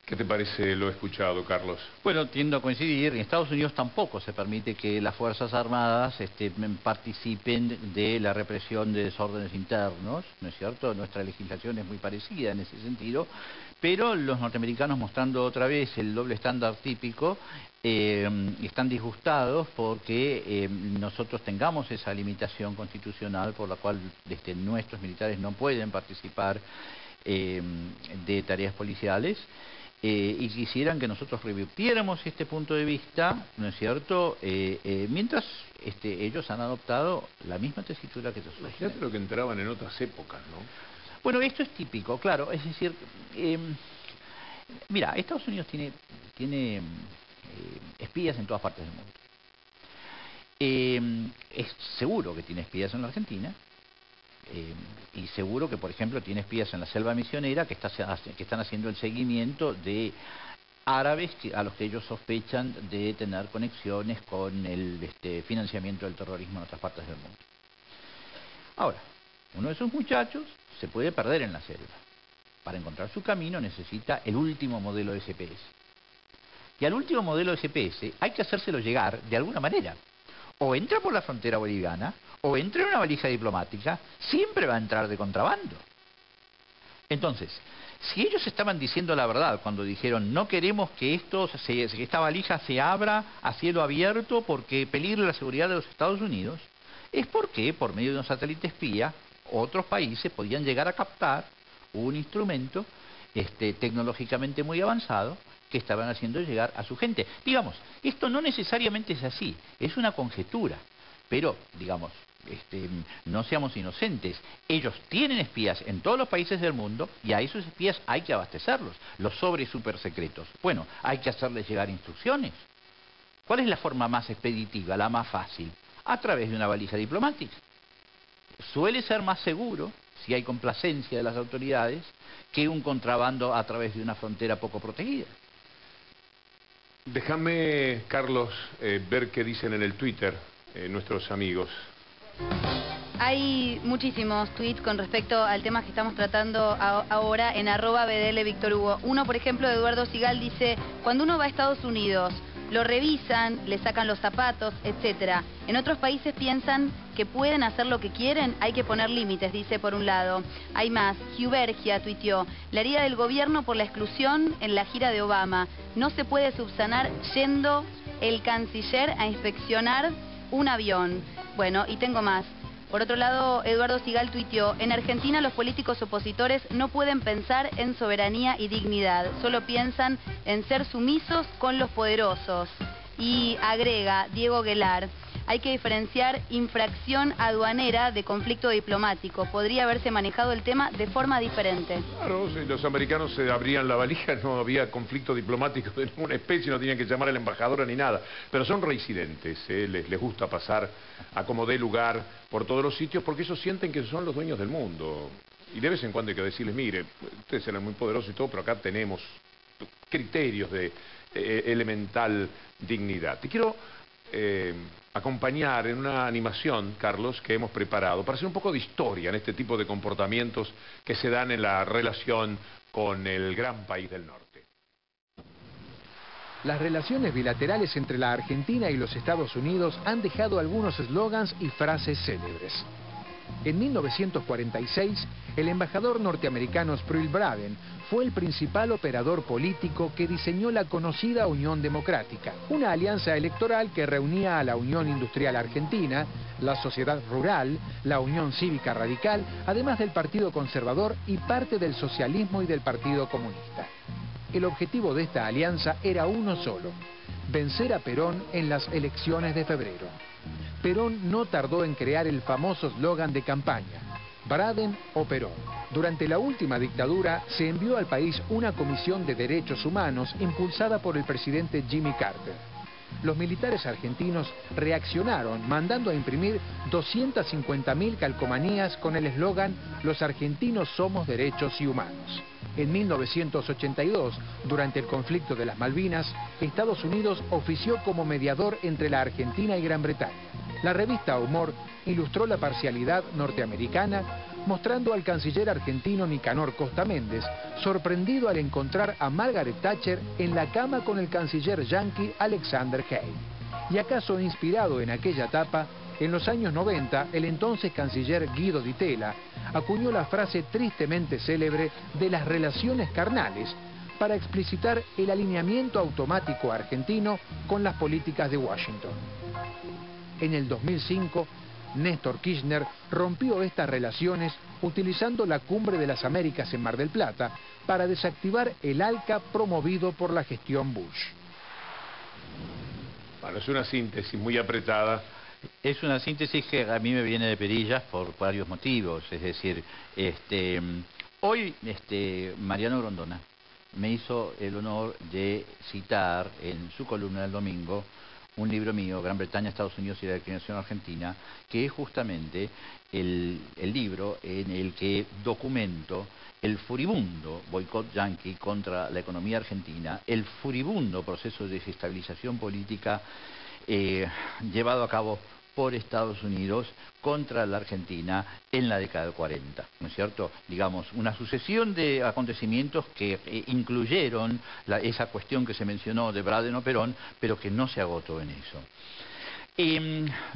¿Qué te parece lo escuchado, Carlos? Bueno, tiendo a coincidir. En Estados Unidos tampoco se permite que las Fuerzas Armadas participen de la represión de desórdenes internos, ¿no es cierto? Nuestra legislación es muy parecida en ese sentido, pero los norteamericanos, mostrando otra vez el doble estándar típico, están disgustados porque nosotros tengamos esa limitación constitucional por la cual nuestros militares no pueden participar de tareas policiales. Y quisieran que nosotros revirtiéramos este punto de vista, ¿no es cierto? Mientras ellos han adoptado la misma tesitura que nosotros. Imagínate lo que entraban en otras épocas, ¿no? Bueno, esto es típico, claro. Es decir, mira, Estados Unidos tiene espías en todas partes del mundo. Es seguro que tiene espías en la Argentina. Y seguro que, por ejemplo, tiene espías en la selva misionera que están haciendo el seguimiento de árabes a los que ellos sospechan de tener conexiones con el financiamiento del terrorismo en otras partes del mundo. Ahora, uno de esos muchachos se puede perder en la selva. Para encontrar su camino necesita el último modelo de GPS. Y al último modelo de GPS hay que hacérselo llegar de alguna manera. O entra por la frontera boliviana, o entra en una valija diplomática, siempre va a entrar de contrabando. Entonces, si ellos estaban diciendo la verdad cuando dijeron no queremos que esta valija se abra a cielo abierto porque peligra la seguridad de los Estados Unidos, es porque por medio de un satélite espía otros países podían llegar a captar un instrumento tecnológicamente muy avanzado que estaban haciendo llegar a su gente. Digamos, esto no necesariamente es así, es una conjetura, pero, digamos, no seamos inocentes. Ellos tienen espías en todos los países del mundo y a esos espías hay que abastecerlos, los sobres super secretos. Bueno, hay que hacerles llegar instrucciones. ¿Cuál es la forma más expeditiva, la más fácil? A través de una valija diplomática. Suele ser más seguro, si hay complacencia de las autoridades, que un contrabando a través de una frontera poco protegida. Déjame, Carlos, ver qué dicen en el Twitter nuestros amigos. Hay muchísimos tweets con respecto al tema que estamos tratando ahora en @BDLVictorHugo. Uno, por ejemplo, de Eduardo Sigal dice: cuando uno va a Estados Unidos, lo revisan, le sacan los zapatos, etcétera. En otros países piensan que pueden hacer lo que quieren, hay que poner límites, dice por un lado. Hay más. Hubergia tuiteó: la herida del gobierno por la exclusión en la gira de Obama. No se puede subsanar yendo el canciller a inspeccionar un avión. Bueno, y tengo más. Por otro lado, Eduardo Sigal tuiteó: en Argentina los políticos opositores no pueden pensar en soberanía y dignidad, solo piensan en ser sumisos con los poderosos. Y agrega Diego Guelar: hay que diferenciar infracción aduanera de conflicto diplomático. Podría haberse manejado el tema de forma diferente. Claro, si los americanos se abrían la valija no había conflicto diplomático de ninguna especie, no tenían que llamar al embajador ni nada. Pero son reincidentes, les gusta pasar a como dé lugar por todos los sitios porque ellos sienten que son los dueños del mundo. Y de vez en cuando hay que decirles: mire, ustedes eran muy poderosos y todo, pero acá tenemos criterios de elemental dignidad. Te quiero acompañar en una animación, Carlos, que hemos preparado para hacer un poco de historia en este tipo de comportamientos que se dan en la relación con el gran país del norte. Las relaciones bilaterales entre la Argentina y los Estados Unidos han dejado algunos eslogans y frases célebres. En 1946, el embajador norteamericano Sproul Braden fue el principal operador político que diseñó la conocida Unión Democrática, una alianza electoral que reunía a la Unión Industrial Argentina, la Sociedad Rural, la Unión Cívica Radical, además del Partido Conservador y parte del socialismo y del Partido Comunista. El objetivo de esta alianza era uno solo: vencer a Perón en las elecciones de febrero. Perón no tardó en crear el famoso eslogan de campaña: Braden o Perón. Durante la última dictadura se envió al país una comisión de derechos humanos impulsada por el presidente Jimmy Carter. Los militares argentinos reaccionaron mandando a imprimir 250.000 calcomanías con el eslogan: los argentinos somos derechos y humanos. En 1982, durante el conflicto de las Malvinas, Estados Unidos ofició como mediador entre la Argentina y Gran Bretaña. La revista Humor ilustró la parcialidad norteamericana, mostrando al canciller argentino Nicanor Costa Méndez sorprendido al encontrar a Margaret Thatcher en la cama con el canciller yanqui Alexander Hay. Y acaso inspirado en aquella tapa, en los años 90, el entonces canciller Guido Di Tella acuñó la frase tristemente célebre de las relaciones carnales para explicitar el alineamiento automático argentino con las políticas de Washington. En el 2005, Néstor Kirchner rompió estas relaciones utilizando la Cumbre de las Américas en Mar del Plata para desactivar el ALCA promovido por la gestión Bush. Bueno, es una síntesis muy apretada. Es una síntesis que a mí me viene de perillas por varios motivos. Es decir, hoy Mariano Grondona me hizo el honor de citar en su columna del domingo un libro mío, Gran Bretaña, Estados Unidos y la declinación argentina, que es justamente el libro en el que documento el furibundo boicot yanqui contra la economía argentina, el furibundo proceso de desestabilización política llevado a cabo por Estados Unidos contra la Argentina en la década del 40, ¿no es cierto? Digamos, una sucesión de acontecimientos que incluyeron esa cuestión que se mencionó de Braden o Perón, pero que no se agotó en eso.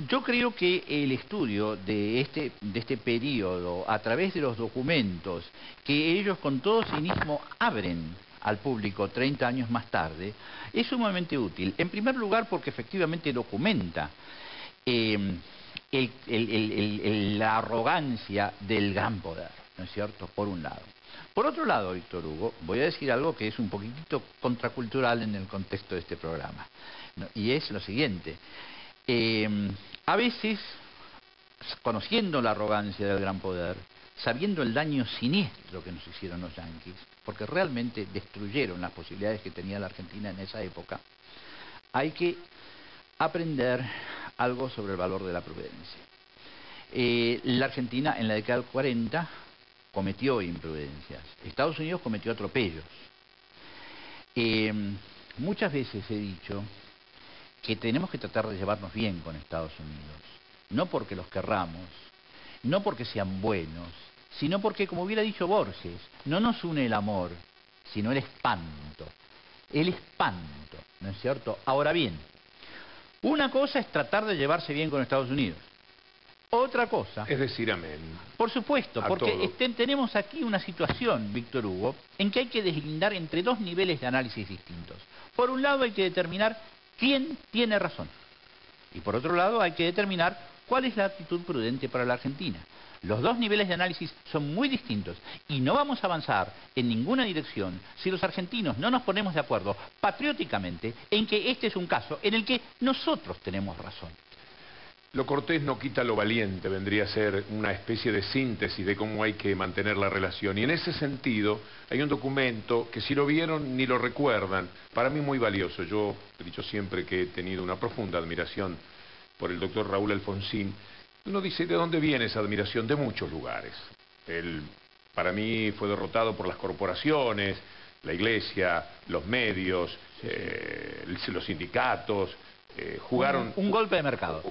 Yo creo que el estudio de este periodo, a través de los documentos que ellos con todo cinismo abren al público 30 años más tarde, es sumamente útil. En primer lugar, porque efectivamente documenta la arrogancia del gran poder, ¿no es cierto?, por un lado. Por otro lado, Víctor Hugo, voy a decir algo que es un poquitito contracultural en el contexto de este programa, ¿no? Y es lo siguiente. A veces, conociendo la arrogancia del gran poder, sabiendo el daño siniestro que nos hicieron los yanquis, porque realmente destruyeron las posibilidades que tenía la Argentina en esa época, hay que aprender algo sobre el valor de la prudencia. La Argentina en la década del 40 cometió imprudencias. Estados Unidos cometió atropellos. Muchas veces he dicho que tenemos que tratar de llevarnos bien con Estados Unidos. No porque los querramos, no porque sean buenos, sino porque, como hubiera dicho Borges, no nos une el amor, sino el espanto. El espanto, ¿no es cierto? Ahora bien, una cosa es tratar de llevarse bien con Estados Unidos. Otra cosa... Es decir, amén. Por supuesto, A porque todo. tenemos aquí una situación, Víctor Hugo, en que hay que deslindar entre dos niveles de análisis distintos. Por un lado hay que determinar quién tiene razón. Y por otro lado hay que determinar cuál es la actitud prudente para la Argentina. Los dos niveles de análisis son muy distintos y no vamos a avanzar en ninguna dirección si los argentinos no nos ponemos de acuerdo patrióticamente en que este es un caso en el que nosotros tenemos razón. Lo cortés no quita lo valiente, vendría a ser una especie de síntesis de cómo hay que mantener la relación. Y en ese sentido hay un documento que si lo vieron ni lo recuerdan, para mí muy valioso. Yo he dicho siempre que he tenido una profunda admiración por el doctor Raúl Alfonsín. Uno dice, ¿de dónde viene esa admiración? De muchos lugares. Él, para mí, fue derrotado por las corporaciones, la iglesia, los medios, los sindicatos, jugaron... Un golpe de mercado.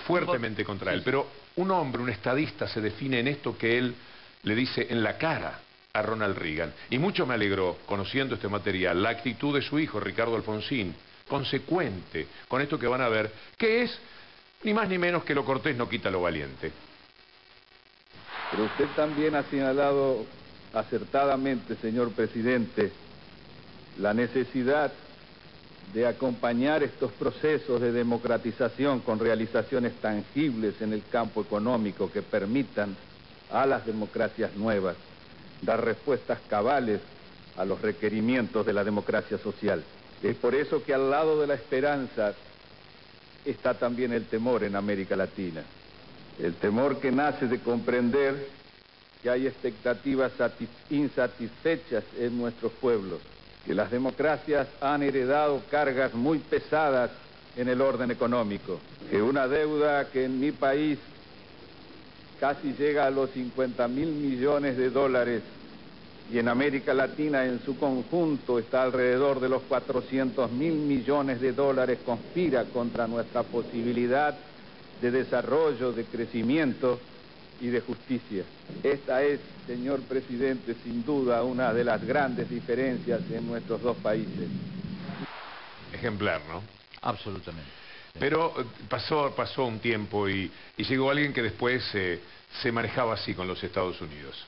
Fuertemente contra él. Pero un hombre, un estadista, se define en esto que él le dice en la cara a Ronald Reagan. Y mucho me alegró, conociendo este material, la actitud de su hijo, Ricardo Alfonsín, consecuente con esto que van a ver, que es... ni más ni menos que lo cortés no quita lo valiente. Pero usted también ha señalado acertadamente, señor presidente, la necesidad de acompañar estos procesos de democratización con realizaciones tangibles en el campo económico que permitan a las democracias nuevas dar respuestas cabales a los requerimientos de la democracia social. Es por eso que al lado de la esperanza está también el temor en América Latina. El temor que nace de comprender que hay expectativas insatisfechas en nuestros pueblos, que las democracias han heredado cargas muy pesadas en el orden económico, que una deuda que en mi país casi llega a los 50.000 millones de dólares y en América Latina en su conjunto está alrededor de los 400.000 millones de dólares, conspira contra nuestra posibilidad de desarrollo, de crecimiento y de justicia. Esta es, señor presidente, sin duda una de las grandes diferencias en nuestros dos países. Ejemplar, ¿no? Absolutamente. Sí. Pero pasó un tiempo y llegó alguien que después se manejaba así con los Estados Unidos.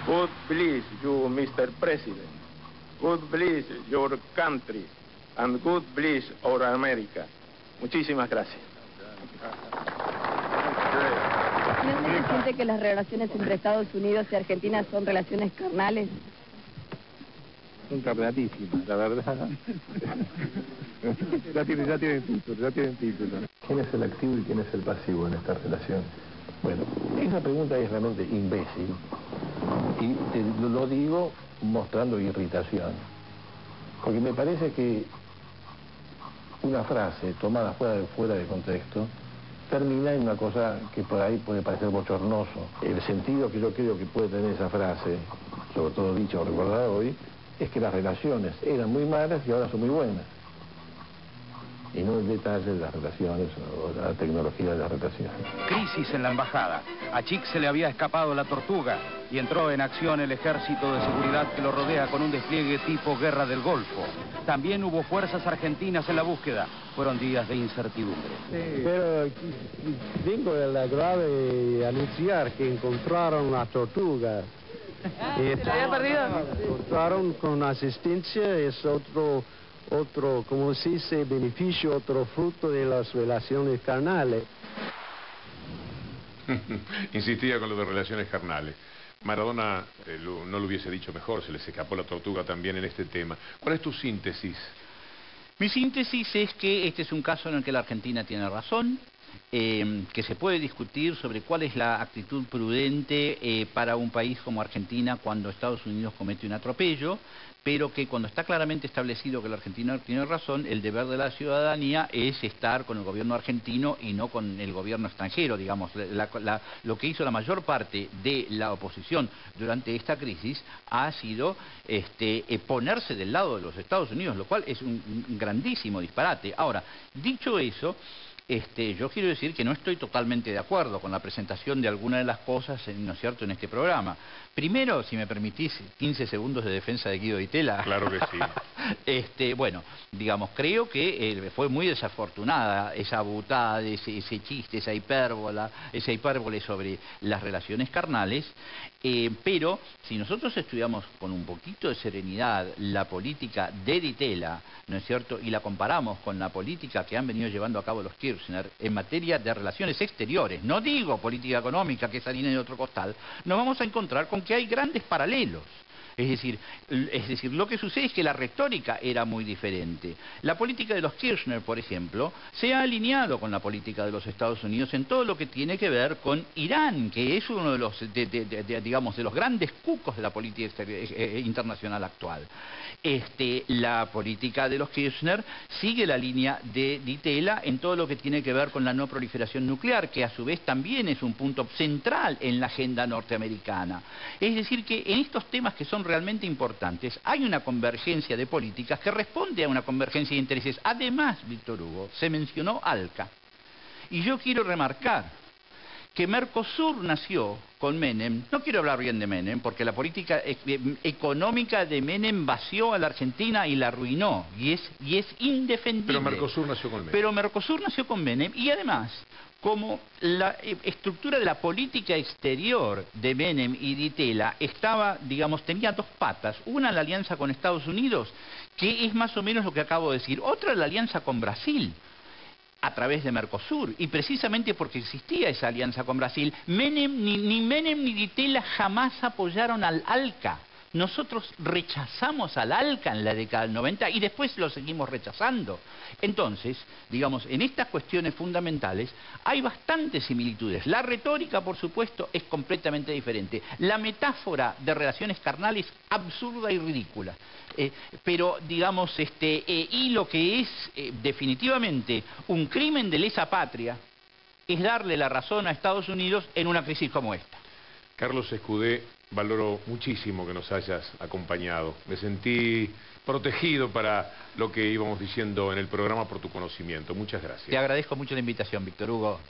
God bless you, Mr. President. God bless your country. And God bless our America. Muchísimas gracias. ¿No se siente que las relaciones entre Estados Unidos y Argentina son relaciones carnales? Son carnalísimas, la verdad. Ya tienen título. ¿Quién es el activo y quién es el pasivo en esta relación? Bueno, esa pregunta es realmente imbécil. Y lo digo mostrando irritación. Porque me parece que una frase tomada fuera de contexto termina en una cosa que por ahí puede parecer bochornoso. El sentido que yo creo que puede tener esa frase, sobre todo dicha o recordada hoy, es que las relaciones eran muy malas y ahora son muy buenas. Y no el detalle de las relaciones o la tecnología de las relaciones. Crisis en la embajada. A Chick se le había escapado la tortuga y entró en acción el ejército de seguridad que lo rodea con un despliegue tipo guerra del Golfo. También hubo fuerzas argentinas en la búsqueda. Fueron días de incertidumbre. Sí, pero vengo de la grave anunciar que encontraron la tortuga. ¿Se la había perdido? Encontraron con asistencia, es otro, como se dice, beneficio, otro fruto de las relaciones carnales. Insistía con lo de relaciones carnales. Maradona no lo hubiese dicho mejor, se les escapó la tortuga también en este tema. ¿Cuál es tu síntesis? Mi síntesis es que este es un caso en el que la Argentina tiene razón, que se puede discutir sobre cuál es la actitud prudente para un país como Argentina cuando Estados Unidos comete un atropello, pero que cuando está claramente establecido que la Argentina tiene razón, el deber de la ciudadanía es estar con el gobierno argentino y no con el gobierno extranjero, digamos. Lo que hizo la mayor parte de la oposición durante esta crisis ha sido ponerse del lado de los Estados Unidos, lo cual es un grandísimo disparate. Ahora, dicho eso, yo quiero decir que no estoy totalmente de acuerdo con la presentación de alguna de las cosas, ¿no es cierto?, en este programa. Primero, si me permitís, 15 segundos de defensa de Guido Di Tella. Claro que sí. Bueno, digamos, creo que fue muy desafortunada esa butada, ese chiste, esa hipérbole sobre las relaciones carnales, pero si nosotros estudiamos con un poquito de serenidad la política de Di Tella, ¿no es cierto?, y la comparamos con la política que han venido llevando a cabo los Kirchner en materia de relaciones exteriores, no digo política económica, que es harina de otro costal, nos vamos a encontrar con que hay grandes paralelos. Es decir, lo que sucede es que la retórica era muy diferente. La política de los Kirchner, por ejemplo, se ha alineado con la política de los Estados Unidos en todo lo que tiene que ver con Irán, que es uno de los, digamos, de los grandes cucos de la política internacional actual. La política de los Kirchner sigue la línea de Di Tella en todo lo que tiene que ver con la no proliferación nuclear, que a su vez también es un punto central en la agenda norteamericana. Es decir, que en estos temas que son realmente importantes, hay una convergencia de políticas que responde a una convergencia de intereses. Además, Víctor Hugo, se mencionó ALCA. Y yo quiero remarcar que Mercosur nació con Menem. No quiero hablar bien de Menem, porque la política económica de Menem vació a la Argentina y la arruinó. Y es indefendible. Pero Mercosur nació con Menem. Pero Mercosur nació con Menem. Y además, como la estructura de la política exterior de Menem y Di Tella estaba, digamos, tenía dos patas. Una, la alianza con Estados Unidos, que es más o menos lo que acabo de decir. Otra, la alianza con Brasil, a través de Mercosur. Y precisamente porque existía esa alianza con Brasil, ni Menem ni Di Tella jamás apoyaron al ALCA. Nosotros rechazamos al ALCA en la década del 90 y después lo seguimos rechazando. Entonces, digamos, en estas cuestiones fundamentales hay bastantes similitudes. La retórica, por supuesto, es completamente diferente. La metáfora de relaciones carnales, absurda y ridícula. Pero, digamos, y lo que es definitivamente un crimen de lesa patria es darle la razón a Estados Unidos en una crisis como esta. Carlos Escudé, valoro muchísimo que nos hayas acompañado. Me sentí protegido para lo que íbamos diciendo en el programa por tu conocimiento. Muchas gracias. Te agradezco mucho la invitación, Víctor Hugo.